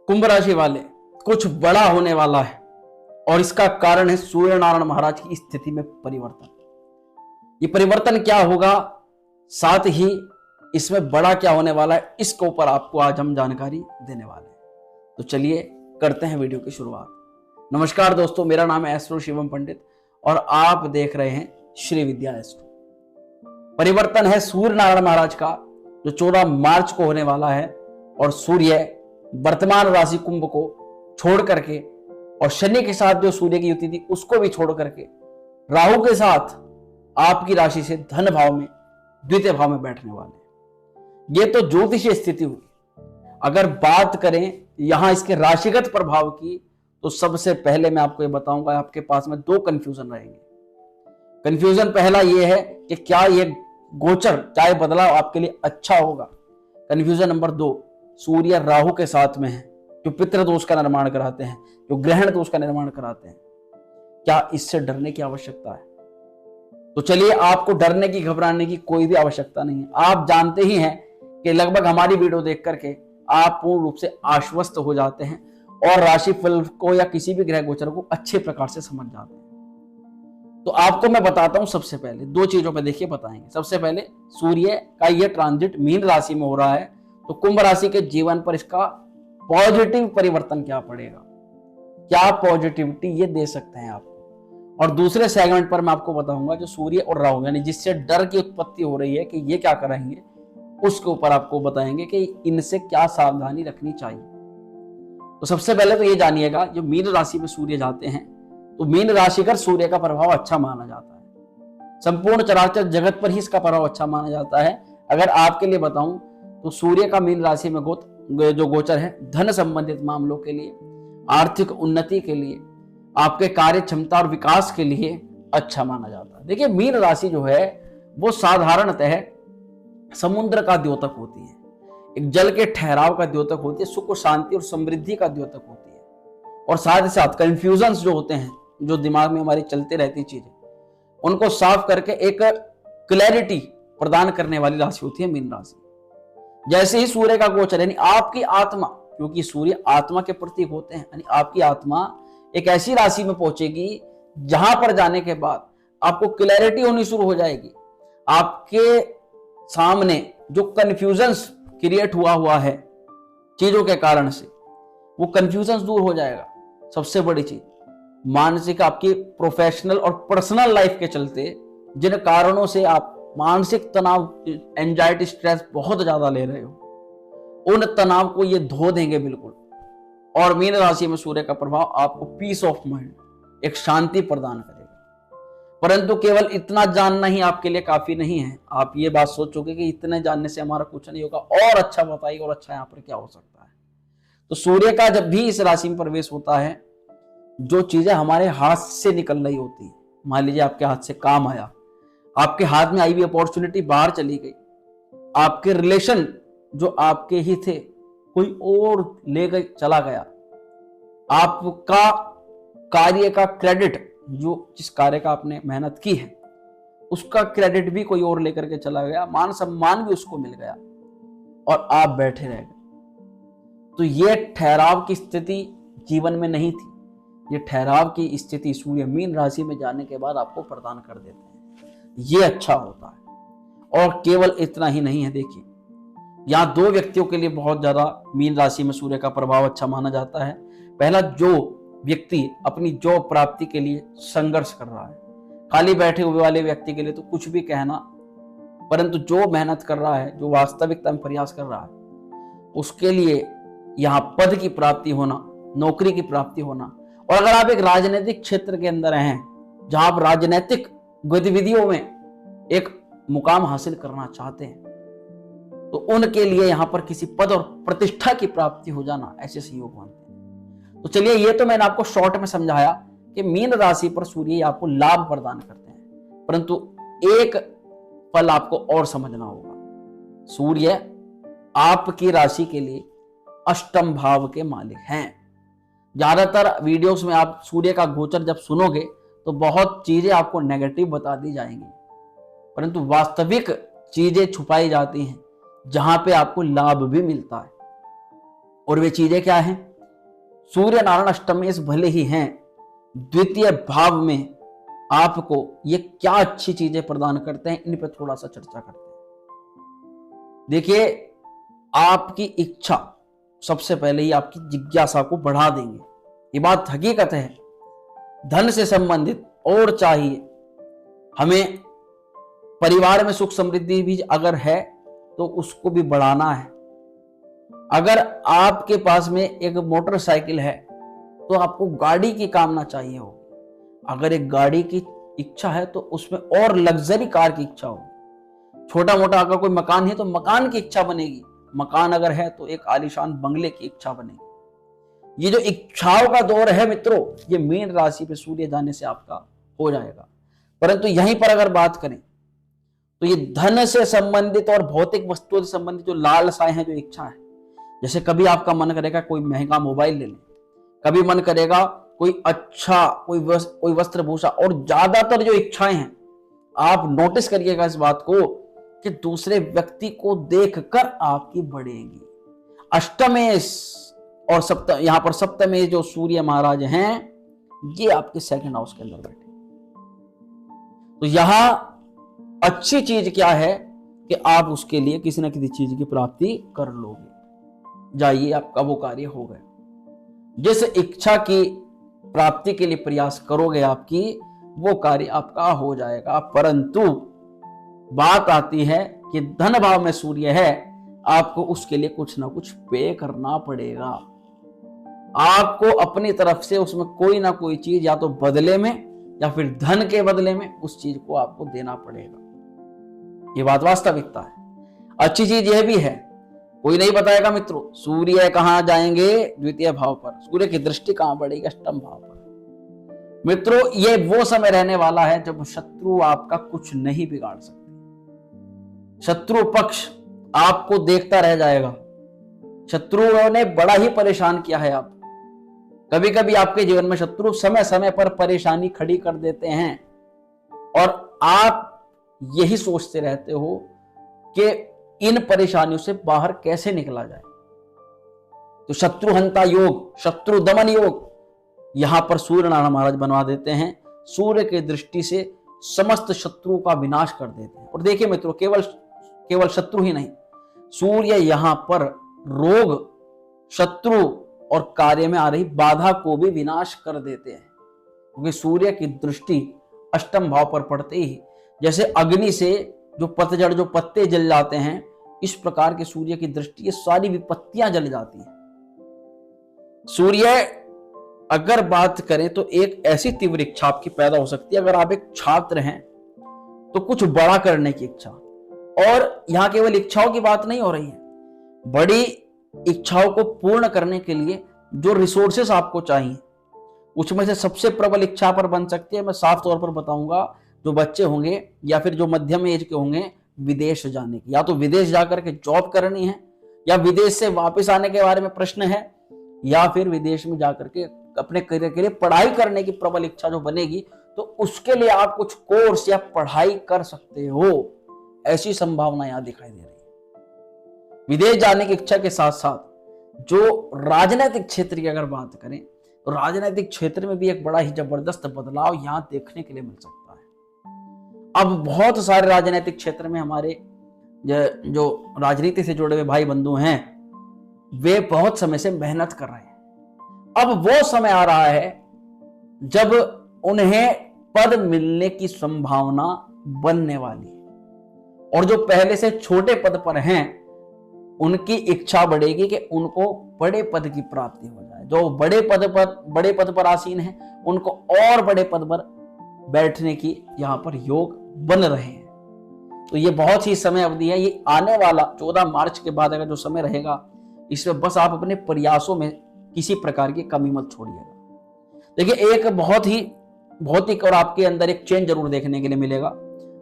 कुंभ राशि वाले, कुछ बड़ा होने वाला है और इसका कारण है सूर्य नारायण महाराज की स्थिति में परिवर्तन। ये परिवर्तन क्या होगा, साथ ही इसमें बड़ा क्या होने वाला है, इसके ऊपर आपको आज हम जानकारी देने वाले हैं। तो चलिए करते हैं वीडियो की शुरुआत। नमस्कार दोस्तों, मेरा नाम है एस्ट्रो शिवम पंडित और आप देख रहे हैं श्री विद्या एस्ट्रो। परिवर्तन है सूर्य नारायण महाराज का जो 14 मार्च को होने वाला है और सूर्य वर्तमान राशि कुंभ को छोड़ करके और शनि के साथ जो सूर्य की युति थी उसको भी छोड़ करके राहु के साथ आपकी राशि से धन भाव में द्वितीय भाव में बैठने वाले। ये तो ज्योतिषीय स्थिति हुई। अगर बात करें यहां इसके राशिगत प्रभाव की तो सबसे पहले मैं आपको ये बताऊंगा, आपके पास में दो कंफ्यूजन रहेंगे। कंफ्यूजन पहला ये है कि क्या ये गोचर चाहे बदलाव आपके लिए अच्छा होगा। कंफ्यूजन नंबर 2, सूर्य राहु के साथ में है जो पितृ दोष का निर्माण कराते हैं, जो ग्रहण दोष का निर्माण कराते हैं। क्या इससे डरने की आवश्यकता है? तो चलिए, आपको डरने की घबराने की कोई भी आवश्यकता नहीं है। आप जानते ही हैं कि लगभग हमारी वीडियो देख करके आप पूर्ण रूप से आश्वस्त हो जाते हैं और राशिफल को या किसी भी ग्रह गोचर को अच्छे प्रकार से समझ जाते हैं। तो आपको मैं बताता हूं, सबसे पहले दो चीजों पे देखिए बताएंगे। सबसे पहले सूर्य का यह ट्रांजिट मीन राशि में हो रहा है तो कुंभ राशि के जीवन पर इसका पॉजिटिव परिवर्तन क्या पड़ेगा, क्या पॉजिटिविटी ये दे सकते हैं आप। और दूसरे सेगमेंट पर मैं आपको बताऊंगा जो सूर्य और राहु यानी जिससे डर की उत्पत्ति हो रही है कि ये क्या करेंगे, उसके ऊपर आपको बताएंगे कि इनसे क्या सावधानी रखनी चाहिए। तो सबसे पहले तो ये जानिएगा, जो मीन राशि में सूर्य जाते हैं तो मीन राशि का सूर्य का प्रभाव अच्छा माना जाता है। संपूर्ण चराचर जगत पर ही इसका प्रभाव अच्छा माना जाता है। अगर आपके लिए बताऊं तो सूर्य का मीन राशि में जो गोचर है धन संबंधित मामलों के लिए, आर्थिक उन्नति के लिए, आपके कार्य क्षमता और विकास के लिए अच्छा माना जाता है। देखिए, मीन राशि जो है वो साधारणतः समुद्र का द्योतक होती है, एक जल के ठहराव का द्योतक होती है, सुख शांति और समृद्धि का द्योतक होती है। और साथ ही साथ कंफ्यूजन्स जो होते हैं, जो दिमाग में हमारी चलते रहती चीजें, उनको साफ करके एक क्लैरिटी प्रदान करने वाली राशि होती है मीन राशि। जैसे ही सूर्य का गोचर यानी आपकी आत्मा, क्योंकि सूर्य आत्मा के प्रतीक होते हैं, यानी आपकी आत्मा एक ऐसी राशि में पहुंचेगी जहां पर जाने के बाद आपको क्लैरिटी होनी शुरू हो जाएगी। आपके सामने जो कंफ्यूजन्स क्रिएट हुआ है चीजों के कारण से, वो कंफ्यूजन्स दूर हो जाएगा। सबसे बड़ी चीज, मानसिक आपकी प्रोफेशनल और पर्सनल लाइफ के चलते जिन कारणों से आप मानसिक तनाव, एंजाइटी, स्ट्रेस बहुत ज्यादा ले रहे हो, उन तनाव को ये धो देंगे बिल्कुल। और मीन राशि में सूर्य का प्रभाव आपको पीस ऑफ माइंड, एक शांति प्रदान करेगा। परंतु केवल इतना जानना ही आपके लिए काफी नहीं है। आप ये बात सोचोगे कि इतने जानने से हमारा कुछ नहीं होगा, और अच्छा बताइए, और अच्छा यहाँ पर क्या हो सकता है। तो सूर्य का जब भी इस राशि में प्रवेश होता है, जो चीजें हमारे हाथ से निकल रही होती है, मान लीजिए आपके हाथ से काम आया, आपके हाथ में आई हुई अपॉर्चुनिटी बाहर चली गई, आपके रिलेशन जो आपके ही थे कोई और ले गए चला गया, आपका कार्य का क्रेडिट, जो जिस कार्य का आपने मेहनत की है उसका क्रेडिट भी कोई और लेकर के चला गया, मान सम्मान भी उसको मिल गया और आप बैठे रह गए। तो ये ठहराव की स्थिति जीवन में नहीं थी। ये ठहराव की स्थिति सूर्य मीन राशि में जाने के बाद आपको प्रदान कर देते हैं। ये अच्छा होता है। और केवल इतना ही नहीं है, देखिए यहां दो व्यक्तियों के लिए बहुत ज्यादा मीन राशि में सूर्य का प्रभाव अच्छा माना जाता है। पहला, जो व्यक्ति अपनी जॉब प्राप्ति के लिए संघर्ष कर रहा है, खाली बैठे हुए वाले व्यक्ति के लिए तो कुछ भी कहना, परंतु जो मेहनत कर रहा है, जो वास्तविकता में प्रयास कर रहा है, उसके लिए यहाँ पद की प्राप्ति होना, नौकरी की प्राप्ति होना। और अगर आप एक राजनीतिक क्षेत्र के अंदर हैं जहां आप राजनीतिक गतिविधियों में एक मुकाम हासिल करना चाहते हैं, तो उनके लिए यहां पर किसी पद और प्रतिष्ठा की प्राप्ति हो जाना ऐसे संयोग बनते हैं। तो चलिए, ये तो मैंने आपको शॉर्ट में समझाया कि मीन राशि पर सूर्य आपको लाभ प्रदान करते हैं, परंतु एक पल आपको और समझना होगा। सूर्य आपकी राशि के लिए अष्टम भाव के मालिक हैं। ज्यादातर वीडियोस में आप सूर्य का गोचर जब सुनोगे तो बहुत चीजें आपको नेगेटिव बता दी जाएंगी, परंतु वास्तविक चीजें छुपाई जाती हैं जहां पे आपको लाभ भी मिलता है। और वे चीजें क्या हैं? सूर्य नारायण अष्टमेश भले ही हैं, द्वितीय भाव में आपको ये क्या अच्छी चीजें प्रदान करते हैं, इन पर थोड़ा सा चर्चा करते हैं। देखिए, आपकी इच्छा सबसे पहले ही आपकी जिज्ञासा को बढ़ा देंगे, ये बात हकीकत है। धन से संबंधित और चाहिए हमें, परिवार में सुख समृद्धि भी अगर है तो उसको भी बढ़ाना है। अगर आपके पास में एक मोटरसाइकिल है तो आपको गाड़ी की कामना चाहिए होगी। अगर एक गाड़ी की इच्छा है तो उसमें और लग्जरी कार की इच्छा होगी। छोटा मोटा अगर कोई मकान है तो मकान की इच्छा बनेगी। मकान अगर है तो एक आलीशान बंगले की इच्छा बनेगी। ये जो इच्छाओं का दौर है मित्रों, ये मीन राशि पे सूर्य जाने से आपका हो जाएगा। परंतु यहीं पर अगर बात करें तो ये धन से संबंधित और भौतिक वस्तुओं से संबंधित जो लालसाएं हैं, जो इच्छा है, जैसे कभी आपका मन करेगा कोई महंगा मोबाइल ले लें, कभी मन करेगा कोई अच्छा कोई वस्त्रभूषा, और ज्यादातर जो इच्छाएं हैं आप नोटिस करिएगा इस बात को कि दूसरे व्यक्ति को देखकर आपकी बढ़ेगी। अष्टमेश और सप्तम, यहां पर सप्तमेश जो सूर्य महाराज हैं, ये आपके सेकंड हाउस के अंदर बैठे। तो यहां अच्छी चीज क्या है कि आप उसके लिए किसी ना किसी चीज की प्राप्ति कर लोगे। जाइए, आपका वो कार्य हो गया। जिस इच्छा की प्राप्ति के लिए प्रयास करोगे आपकी, वो कार्य आपका हो जाएगा। परंतु बात आती है कि धन भाव में सूर्य है, आपको उसके लिए कुछ ना कुछ पे करना पड़ेगा। आपको अपनी तरफ से उसमें कोई ना कोई चीज, या तो बदले में या फिर धन के बदले में, उस चीज को आपको देना पड़ेगा। ये बात वास्तविकता है। अच्छी चीज यह भी है, कोई नहीं बताएगा मित्रों सूर्य कहां जाएंगे, द्वितीय भाव पर। सूर्य की दृष्टि कहां पड़ेगी, अष्टम भाव पर। मित्रों, ये वो समय रहने वाला है जब शत्रु आपका कुछ नहीं बिगाड़ सकते। शत्रु पक्ष आपको देखता रह जाएगा। शत्रुओं ने बड़ा ही परेशान किया है आप। कभी कभी आपके जीवन में शत्रु समय समय पर परेशानी खड़ी कर देते हैं और आप यही सोचते रहते हो कि इन परेशानियों से बाहर कैसे निकला जाए। तो शत्रुहंता योग, शत्रु दमन योग यहां पर सूर्य नारायण महाराज बनवा देते हैं। सूर्य की दृष्टि से समस्त शत्रुओं का विनाश कर देते हैं। और देखिए मित्रों, केवल शत्रु ही नहीं, सूर्य यहां पर रोग, शत्रु और कार्य में आ रही बाधा को भी विनाश कर देते हैं। क्योंकि सूर्य की दृष्टि अष्टम भाव पर पड़ते ही, जैसे अग्नि से जो पतझड़, जो पत्ते जल जाते हैं, इस प्रकार के सूर्य की दृष्टि ये सारी विपत्तियां जल जाती हैं। सूर्य अगर बात करें तो एक ऐसी तीव्र इच्छा आपकी पैदा हो सकती है। अगर आप एक छात्र हैं तो कुछ बड़ा करने की इच्छा, और यहां केवल इच्छाओं की बात नहीं हो रही है, बड़ी इच्छाओं को पूर्ण करने के लिए जो रिसोर्सेस आपको चाहिए, उसमें से सबसे प्रबल इच्छा पर बन सकती है, मैं साफ तौर पर बताऊंगा, जो बच्चे होंगे या फिर जो मध्यम एज के होंगे, विदेश जाने की। या तो विदेश जाकर के जॉब करनी है, या विदेश से वापस आने के बारे में प्रश्न है, या फिर विदेश में जाकर के अपने करियर के लिए पढ़ाई करने की प्रबल इच्छा जो बनेगी, तो उसके लिए आप कुछ कोर्स या पढ़ाई कर सकते हो। ऐसी संभावना यहां दिखाई दे रही है। विदेश जाने की इच्छा के साथ साथ जो राजनीतिक क्षेत्र की अगर बात करें तो राजनीतिक क्षेत्र में भी एक बड़ा ही जबरदस्त बदलाव यहां देखने के लिए मिल सकता है। अब बहुत सारे राजनीतिक क्षेत्र में हमारे जो राजनीति से जुड़े हुए भाई बंधु हैं, वे बहुत समय से मेहनत कर रहे हैं। अब वो समय आ रहा है जब उन्हें पद मिलने की संभावना बनने वाली है, और जो पहले से छोटे पद पर हैं उनकी इच्छा बढ़ेगी कि उनको बड़े पद की प्राप्ति हो जाए। जो बड़े पद पर आसीन हैं उनको और बड़े पद पर बैठने की यहां पर योग बन रहे हैं। तो ये बहुत ही समय अवधि है। ये आने वाला 14 मार्च के बाद अगर जो समय रहेगा, इसमें बस आप अपने प्रयासों में किसी प्रकार की कमी मत छोड़िएगा। देखिए, एक बहुत ही भौतिक और आपके अंदर एक चेंज जरूर देखने के लिए मिलेगा।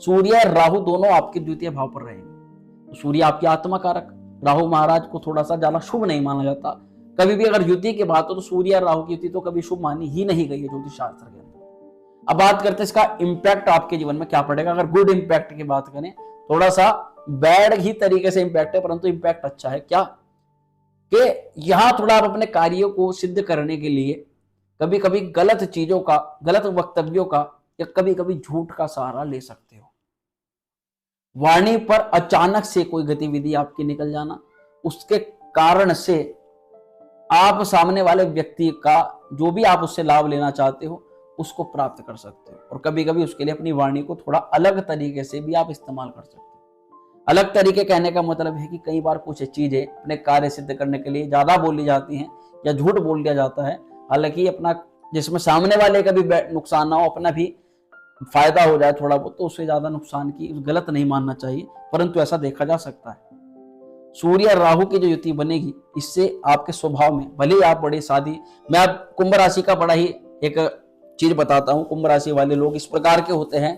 सूर्य और राहु दोनों आपके द्वितीय भाव पर रहेंगे। तो सूर्य आपकी आत्मा कारक, राहु महाराज को थोड़ा सा ज्यादा शुभ नहीं माना जाता। कभी भी अगर युति की बात हो तो सूर्य और राहु की युति तो कभी शुभ मानी ही नहीं गई है ज्योतिष शास्त्र के अंदर। अब बात करते हैं इसका इम्पैक्ट आपके जीवन में क्या पड़ेगा। अगर गुड इम्पैक्ट की बात करें, थोड़ा सा बैड ही तरीके से इम्पैक्ट है, परंतु इम्पैक्ट अच्छा है। क्या कि यहां थोड़ा आप अपने कार्यों को सिद्ध करने के लिए कभी कभी गलत चीजों का, गलत वक्तव्यों का या कभी कभी झूठ का सहारा ले सकते हो। वाणी पर अचानक से कोई गतिविधि आपकी निकल जाना, उसके कारण से आप सामने वाले व्यक्ति का जो भी आप उससे लाभ लेना चाहते हो उसको प्राप्त कर सकते हो। और कभी कभी उसके लिए अपनी वाणी को थोड़ा अलग तरीके से भी आप इस्तेमाल कर सकते हो। अलग तरीके कहने का मतलब है कि कई बार कुछ चीजें अपने कार्य सिद्ध करने के लिए ज्यादा बोली जाती हैं या झूठ बोल दिया जाता है, हालांकि अपना जिसमें सामने वाले का भी नुकसान ना हो, अपना भी फायदा हो जाए थोड़ा बहुत, तो उससे ज्यादा नुकसान की गलत नहीं मानना चाहिए, परंतु ऐसा देखा जा सकता है। सूर्य और राहु की जो युति बनेगी, इससे आपके स्वभाव में भले ही आप बड़े शादी, मैं आप कुंभ राशि का बड़ा ही एक चीज बताता हूं। कुंभ राशि वाले लोग इस प्रकार के होते हैं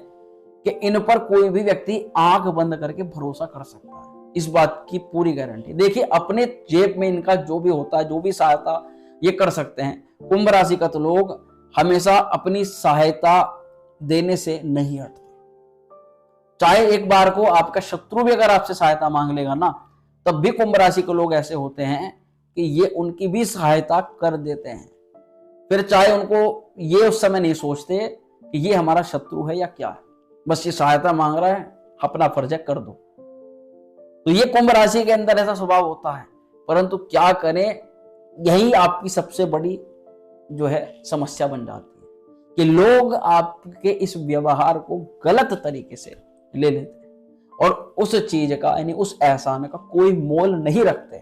कि इन पर कोई भी व्यक्ति आंख बंद करके भरोसा कर सकता है, इस बात की पूरी गारंटी। देखिए अपने जेब में इनका जो भी होता है, जो भी सहायता ये कर सकते हैं। कुंभ राशि का तो लोग हमेशा अपनी सहायता देने से नहीं हटते। चाहे एक बार को आपका शत्रु भी अगर आपसे सहायता मांग लेगा ना, तब भी कुंभ राशि के लोग ऐसे होते हैं कि ये उनकी भी सहायता कर देते हैं। फिर चाहे उनको ये उस समय नहीं सोचते कि ये हमारा शत्रु है या क्या है, बस ये सहायता मांग रहा है, अपना फर्ज है कर दो। तो ये कुंभ राशि के अंदर ऐसा स्वभाव होता है, परंतु क्या करें, यही आपकी सबसे बड़ी जो है समस्या बन जाती है कि लोग आपके इस व्यवहार को गलत तरीके से ले लेते हैं और उस चीज का यानी उस एहसान का कोई मोल नहीं रखते।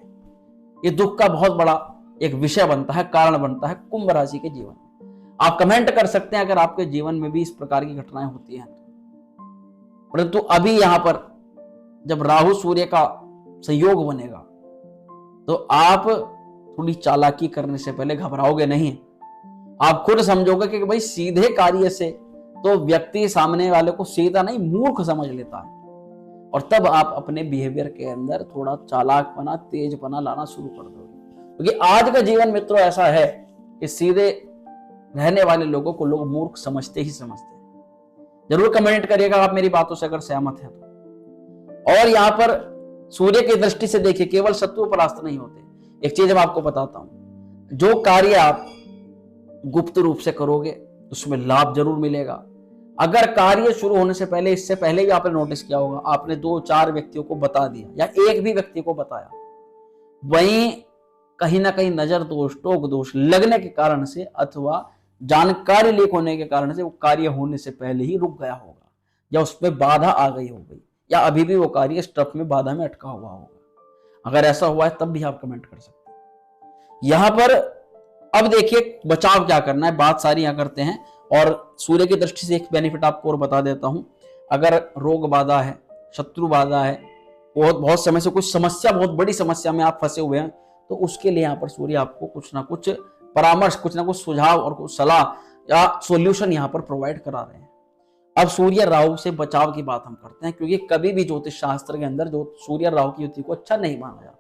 ये दुख का बहुत बड़ा एक विषय बनता है, कारण बनता है कुंभ राशि के जीवन में। आप कमेंट कर सकते हैं अगर आपके जीवन में भी इस प्रकार की घटनाएं होती हैं। परंतु अभी यहां पर जब राहु सूर्य का संयोग बनेगा तो आप थोड़ी चालाकी करने से पहले घबराओगे नहीं। आप खुद समझोगे कि भाई सीधे कार्य से तो व्यक्ति सामने वाले को सीधा नहीं मूर्ख समझ लेता है, और तब आप अपने बिहेवियर के अंदर थोड़ा चालाकपना, तेजपना लाना शुरू कर दोगे। क्योंकि आज का जीवन मित्रों ऐसा है कि सीधे रहने वाले लोगों को लोग मूर्ख समझते ही समझते हैं। जरूर कमेंट करिएगा आप मेरी बातों से अगर सहमत हैं तो। और यहाँ पर सूर्य की दृष्टि से देखिए, केवल शत्रु परास्त नहीं होते। एक चीज मैं आपको बताता हूं, जो कार्य आप गुप्त रूप से करोगे उसमें लाभ जरूर मिलेगा। अगर कार्य शुरू होने से पहले, इससे पहले भी आपने नोटिस किया होगा, आपने 2-4 व्यक्तियों को बता दिया या एक भी व्यक्ति को बताया, वहीं कहीं ना कहीं नजर दोष, टोक दोष लगने के कारण से अथवा जानकारी लीक होने के कारण से वो कार्य होने से पहले ही रुक गया होगा, या उसमें बाधा आ गई होगी, या अभी भी वो कार्य स्टफ में बाधा में अटका हुआ होगा। अगर ऐसा हुआ है तब भी आप कमेंट कर सकते हैं। यहां पर अब देखिए बचाव क्या करना है, बात सारी यहां करते हैं। और सूर्य की दृष्टि से एक बेनिफिट आपको और बता देता हूं, अगर रोग बाधा है, शत्रु बाधा है, बहुत समय से कुछ समस्या, बहुत बड़ी समस्या में आप फंसे हुए हैं, तो उसके लिए यहाँ पर सूर्य आपको कुछ ना कुछ परामर्श, कुछ ना कुछ सुझाव और कुछ सलाह या सॉल्यूशन यहाँ पर प्रोवाइड करा रहे हैं। अब सूर्य राहु से बचाव की बात हम करते हैं, क्योंकि कभी भी ज्योतिष शास्त्र के अंदर जो सूर्य राहु की युति को अच्छा नहीं माना जाता।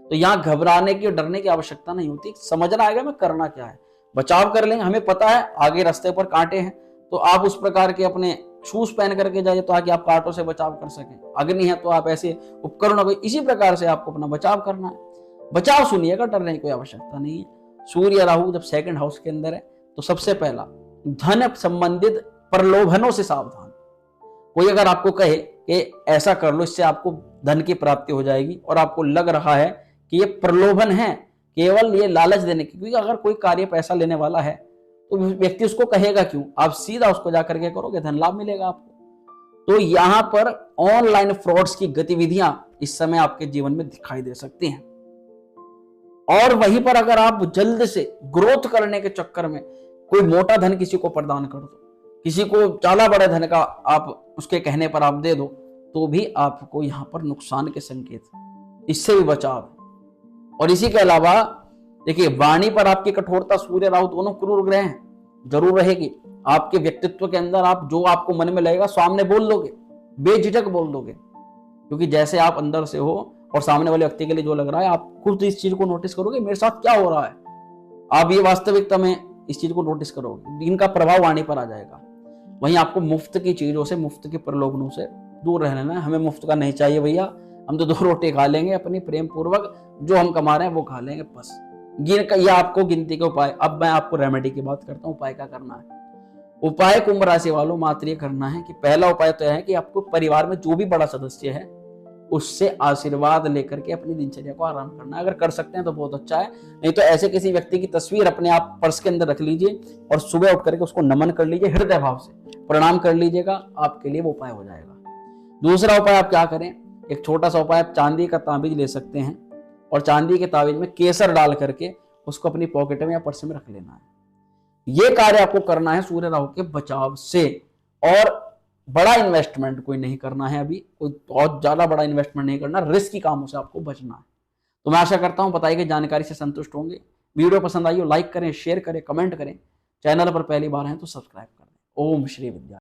तो यहाँ घबराने की और डरने की आवश्यकता नहीं होती, समझना आएगा मैं करना क्या है, बचाव कर लेंगे। हमें पता है आगे रास्ते पर कांटे हैं, तो आप उस प्रकार के अपने शूज पहन करके जाइए ताकि आप कांटों से बचाव कर सकें। अग्नि है तो आप ऐसे उपकरणों को, इसी प्रकार से आपको अपना बचाव करना है। बचाव सुनिएगा, डरने की कोई आवश्यकता नहीं है। सूर्य राहु जब सेकंड हाउस के अंदर है तो सबसे पहला धन संबंधित प्रलोभनों से सावधान। कोई अगर आपको कहे कि ऐसा कर लो, इससे आपको धन की प्राप्ति हो जाएगी, और आपको लग रहा है कि ये प्रलोभन है, केवल ये लालच देने की, क्योंकि अगर कोई कार्य पैसा लेने वाला है तो व्यक्ति उसको कहेगा क्यों, आप सीधा उसको जाकर के करोगे, धन लाभ मिलेगा आपको। तो यहां पर ऑनलाइन फ्रॉड्स की गतिविधियां इस समय आपके जीवन में दिखाई दे सकती हैं। और वहीं पर अगर आप जल्द से ग्रोथ करने के चक्कर में कोई मोटा धन किसी को प्रदान कर दो, किसी को ज्यादा बड़े धन का आप उसके कहने पर आप दे दो, तो भी आपको यहां पर नुकसान के संकेत, इससे भी बचाव। और इसी के अलावा देखिए वाणी पर आपकी कठोरता, सूर्य राहु दोनों क्रूर ग्रह हैं, जरूर रहेगी। आपके व्यक्तित्व के अंदर आप जो आपको मन में लगेगा सामने बोल दोगे, बेझिझक बोल दोगे, क्योंकि जैसे आप अंदर से हो और सामने वाले व्यक्ति के लिए जो लग रहा है, आप खुद इस चीज को नोटिस करोगे, मेरे साथ क्या हो रहा है, आप ये वास्तविकता में इस चीज को नोटिस करोगे, इनका प्रभाव वाणी पर आ जाएगा। वहीं आपको मुफ्त की चीजों से, मुफ्त के प्रलोभनों से दूर रहना है। हमें मुफ्त का नहीं चाहिए भैया, हम तो 2 रोटी खा लेंगे अपनी प्रेम पूर्वक, जो हम कमा रहे हैं वो खा लेंगे बस। ये आपको गिनती के उपाय। अब मैं आपको रेमेडी की बात करता हूँ, उपाय क्या करना है। उपाय कुंभ राशि वालों मात्र ये करना है कि पहला उपाय तो है कि आपको परिवार में जो भी बड़ा सदस्य है उससे आशीर्वाद लेकर के अपनी दिनचर्या को आराम करना है। अगर कर सकते हैं तो बहुत अच्छा है, नहीं तो ऐसे किसी व्यक्ति की तस्वीर अपने आप पर्स के अंदर रख लीजिए और सुबह उठ करके उसको नमन कर लीजिए, हृदय भाव से प्रणाम कर लीजिएगा, आपके लिए वो उपाय हो जाएगा। दूसरा उपाय आप क्या करें, एक छोटा सा उपाय, आप चांदी का ताबीज ले सकते हैं और चांदी के ताबीज में केसर डाल करके उसको अपनी पॉकेट में या पर्स में रख लेना है। ये कार्य आपको करना है सूर्य राहु के बचाव से। और बड़ा इन्वेस्टमेंट कोई नहीं करना है, अभी कोई बहुत ज्यादा बड़ा इन्वेस्टमेंट नहीं करना, रिस्की कामों से आपको बचना है। तो मैं आशा करता हूं बताई गई जानकारी से संतुष्ट होंगे। वीडियो पसंद आई हो लाइक करें, शेयर करें, कमेंट करें। चैनल पर पहली बार हैं तो सब्सक्राइब कर दें। ओम श्री विद्या।